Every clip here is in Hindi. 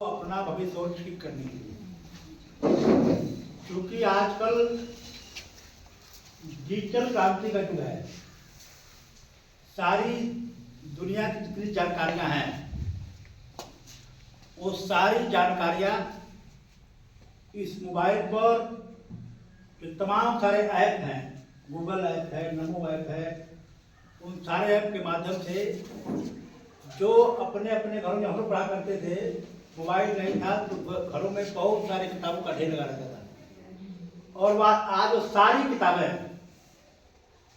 अपना भविष्य और ठीक करने के लिए, क्योंकि आजकल डिजिटल क्रांति का युग है। सारी दुनिया की जितनी जानकारियां हैं वो सारी जानकारियां इस मोबाइल पर जो तमाम सारे ऐप हैं, गूगल ऐप है, नमो ऐप है, उन सारे ऐप के माध्यम से जो अपने अपने घरों में हम लोग पढ़ा करते थे, मोबाइल नहीं था तो घरों में बहुत सारी किताबों का ढेर लगा रहता था। और वह आज वो सारी किताबें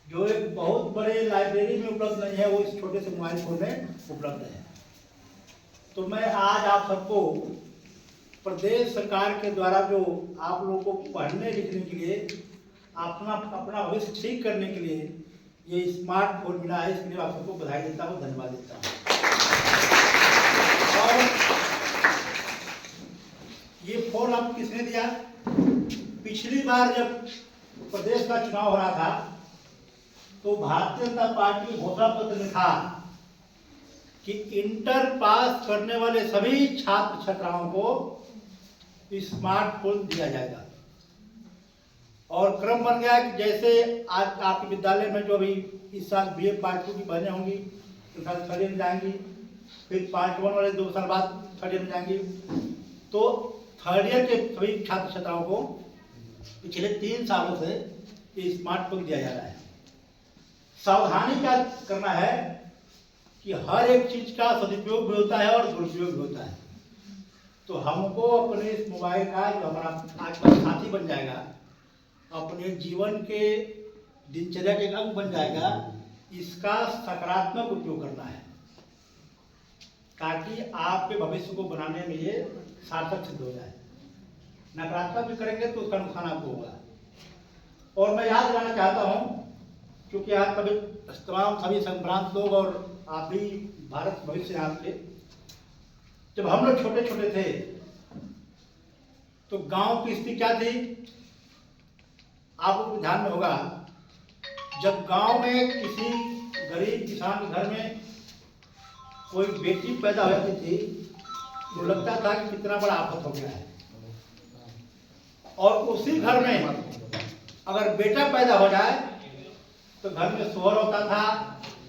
जो एक बहुत बड़े लाइब्रेरी में उपलब्ध नहीं है, वो इस छोटे से मोबाइल फोन में उपलब्ध है। तो मैं आज आप सबको प्रदेश सरकार के द्वारा जो आप लोगों को पढ़ने लिखने के लिए, अपना भविष्य ठीक करने के लिए ये स्मार्टफोन मिला है, इसके लिए आप सबको बधाई देता हूँ, धन्यवाद देता हूँ। और ये फोन अब किसने दिया? पिछली बार जब प्रदेश का चुनाव हो रहा था तो भारतीय जनता पार्टी घोषणा पत्र में था कि इंटर पास करने वाले सभी छात्र छात्राओं को स्मार्टफोन दिया जाएगा। और क्रम बन गया कि जैसे आज आपके विद्यालय में जो अभी इस साल बीए पार्ट 2 की बहनें होंगी तो साल थर्ड ईयर में जाएंगी, फिर पार्ट 1 वाले 2 साल बाद थर्ड ईयर में जाएंगी, तो थर्ड ईयर के सभी छात्र छात्राओं को पिछले 3 सालों से स्मार्टफोन दिया जा रहा है। सावधानी क्या करना है कि हर एक चीज का सदुपयोग भी होता है और दुरुपयोग भी होता है। तो हमको अपने इस मोबाइल का जो हमारा आज का साथी बन जाएगा, अपने जीवन के दिनचर्या के अंग बन जाएगा, इसका सकारात्मक उपयोग करना है ताकि आपके भविष्य को बनाने में ये सार्थक सिद्ध हो जाए। नकारात्मक भी करेंगे तो उसका नुकसान आपको होगा। और मैं याद दिलाना चाहता हूँ, क्योंकि आज कभी तमाम सभी संभ्रांत लोग और आप भी भारत भविष्य आपके, जब हम लोग छोटे छोटे थे तो गांव की स्थिति क्या थी आपको ध्यान में होगा। जब गांव में किसी गरीब किसान के घर में कोई बेटी पैदा हो जाती थी तो लगता था कि कितना बड़ा आफत हो गया है। और उसी घर में अगर बेटा पैदा हो जाए तो घर में सोहर होता था,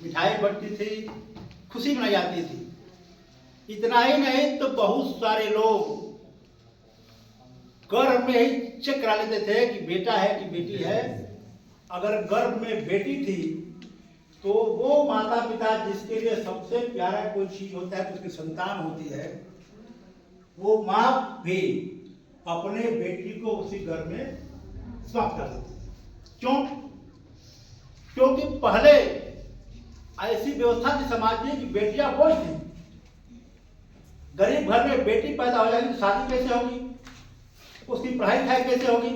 मिठाई बंटती थी, खुशी मनाई जाती थी। इतना ही नहीं तो बहुत सारे लोग गर्भ में ही चेक करा लेते थे कि बेटा है कि बेटी है। अगर गर्भ में बेटी थी तो वो माता पिता जिसके लिए सबसे प्यारा कोई चीज होता है, उसकी संतान होती है, वो माँ भी अपने बेटी को उसी घर में समाप्त कर देती है। क्यों? क्योंकि पहले ऐसी व्यवस्था थी समाज में कि बेटियां बोझ थी। गरीब घर में बेटी पैदा हो जाएगी तो शादी कैसे होगी, उसकी पढ़ाई लिखाई कैसे होगी?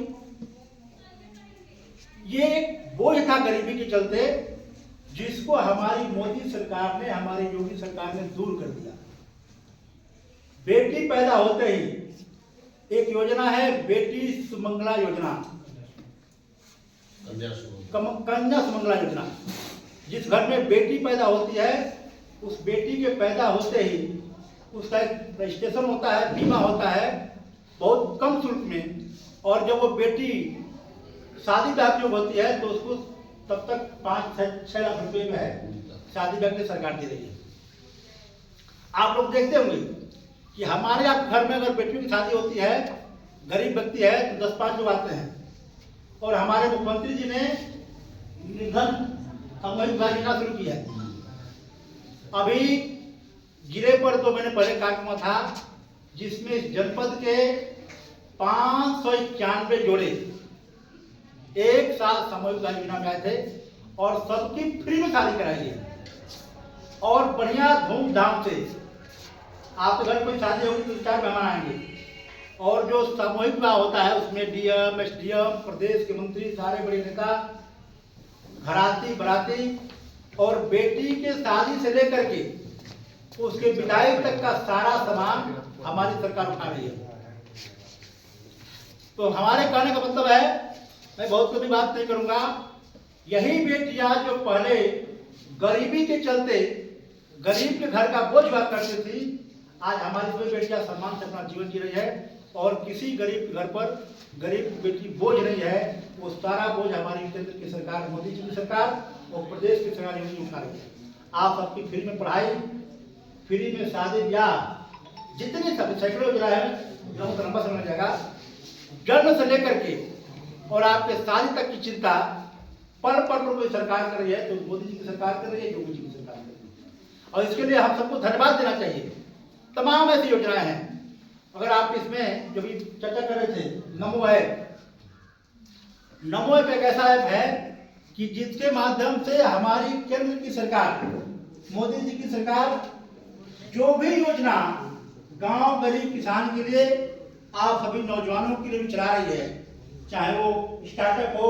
ये एक बोझ था गरीबी के चलते, जिसको हमारी मोदी सरकार ने, हमारी योगी सरकार ने दूर कर दिया। बेटी पैदा होते ही एक योजना है बेटी सुमंगला योजना, कन्या सुमंगला योजना। जिस घर में बेटी पैदा होती है उस बेटी के पैदा होते ही उसका एक रजिस्ट्रेशन होता है, बीमा होता है बहुत कम शुल्क में। और जब वो बेटी शादी ब्याह की होती है तो उसको तब तक 5-6 लाख रुपए में है शादी ब्याह की सरकार दे रही है। आप लोग देखते होंगे कि हमारे आप घर में अगर बेटियों की शादी होती है, गरीब व्यक्ति है तो 10-5 लोग आते हैं। और हमारे मुख्यमंत्री जी ने निर्धन सामूहिक विवाह योजना शुरू की है। अभी जिले पर तो मैंने पहले कार्यक्रम था जिसमें इस जनपद के 591 जोड़े एक साल सामूहिक विवाह योजना में आए थे और सबकी फ्री में शादी कराई है। और बढ़िया धूमधाम से आपके घर कोई शादी होगी तो 4 मेहमान आएंगे। और जो सामूहिक विवाह होता है उसमें डीएम, एसडीएम, प्रदेश के मंत्री, सारे बड़े नेता, घराती बराती, और बेटी के शादी से लेकर के उसके विदाई तक का सारा सामान हमारी सरकार उठा रही है। तो हमारे कहने का मतलब है, मैं बहुत कभी बात नहीं करूंगा, यही बेटियां जो पहले गरीबी के चलते गरीब के घर का बोझ हुआ करती थी, आज हमारी कोई बेटियां सम्मान से अपना जीवन जी रही है और किसी गरीब घर पर गरीब बेटी बोझ नहीं है। वो सारा बोझ हमारी केंद्र की सरकार, मोदी जी की सरकार और प्रदेश की सरकार योगी उठा रही है। आप सबकी फ्री में पढ़ाई, फ्री में शादी ब्याह, जितनी सब सैकड़ों योजना है, जो तो लंबा समय जाएगा, जन्म से लेकर के और आपके शादी तक की चिंता पल पल पर कोई सरकार कर रही है, तो मोदी जी की सरकार कर रही है, योगी जी की सरकार कर रही है। और इसके लिए हम सबको धन्यवाद देना चाहिए। तमाम ऐसी योजनाएं हैं। अगर आप इसमें जो भी चर्चा कर रहे थे, नमो ऐप, नमो ऐप एक ऐसा ऐप है कि जिसके माध्यम से हमारी केंद्र की सरकार, मोदी जी की सरकार जो भी योजना गांव गरीब किसान के लिए, आप सभी नौजवानों के लिए भी चला रही है, चाहे वो स्टार्टअप हो,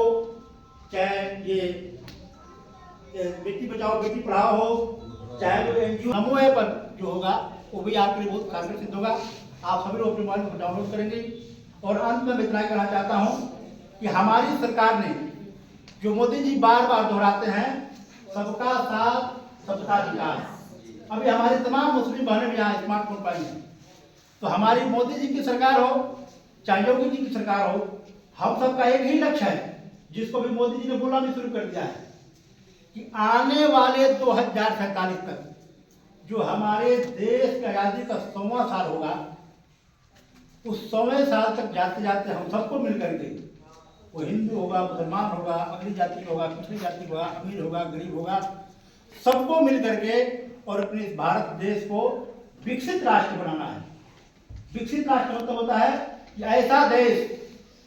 चाहे ये बेटी बचाओ बेटी पढ़ाओ हो, चाहे वो एनजीओ, नमो ऐप जो होगा वो भी आपके लिए बहुत कारगर सिद्ध होगा। आप सभी लोग अपने मोबाइल पर डाउनलोड करेंगे। और अंत में मैं इतना कहना चाहता हूँ कि हमारी सरकार ने जो मोदी जी बार बार दोहराते हैं, सबका साथ सबका विकास, अभी हमारी तमाम मुस्लिम बहनें भी यहाँ स्मार्टफोन पाई हैं। तो हमारी मोदी जी की सरकार हो चाहे योगी जी की सरकार हो, हम सबका एक ही लक्ष्य है, जिसको भी मोदी जी ने बोलना भी शुरू कर दिया है कि आने वाले 2047 तक जो हमारे देश की आज़ादी का 100वां साल होगा, उस 100वें साल तक जाते जाते हम सबको मिलकर के, वो हिंदू होगा, मुसलमान होगा, अगली जाति होगा, पिछड़ी जाति होगा, अमीर होगा, गरीब होगा, सबको मिल करके और अपने इस भारत देश को विकसित राष्ट्र बनाना है। विकसित राष्ट्र मतलब होता है कि ऐसा देश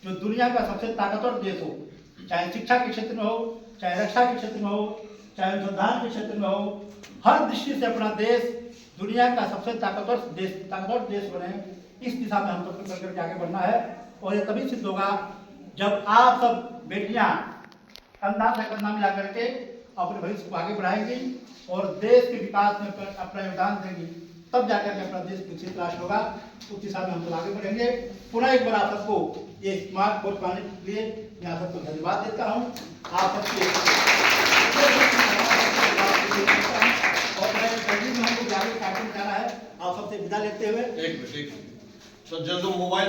जो दुनिया का सबसे ताकतवर देश हो, चाहे शिक्षा के क्षेत्र में हो, चाहे रक्षा के क्षेत्र में हो, चाहे अनुसंधान के क्षेत्र में हो, हर दृष्टि से अपना देश दुनिया का सबसे ताकतवर देश बने। इस दिशा में हम सबको चल करके आगे बढ़ना है। और ये तभी सिद्ध होगा जब आप सब बेटियां कंधा से कंधा मिला करके अपने भविष्य को आगे बढ़ाएंगी और देश के विकास में अपना योगदान देंगी, तब जाकर के अपना देश विकसित राष्ट्र होगा। उस दिशा में हम लोग आगे बढ़ेंगे। पुनः एक बार आप सबको ये स्मार्ट बोर्ड पाने के लिए यहाँ सबको धन्यवाद देता हूँ। आप सबके और मैं हमको जाकर कार्यक्रम जाना है, आप सबसे विदा लेते हुए एक मिनट तो जो मोबाइल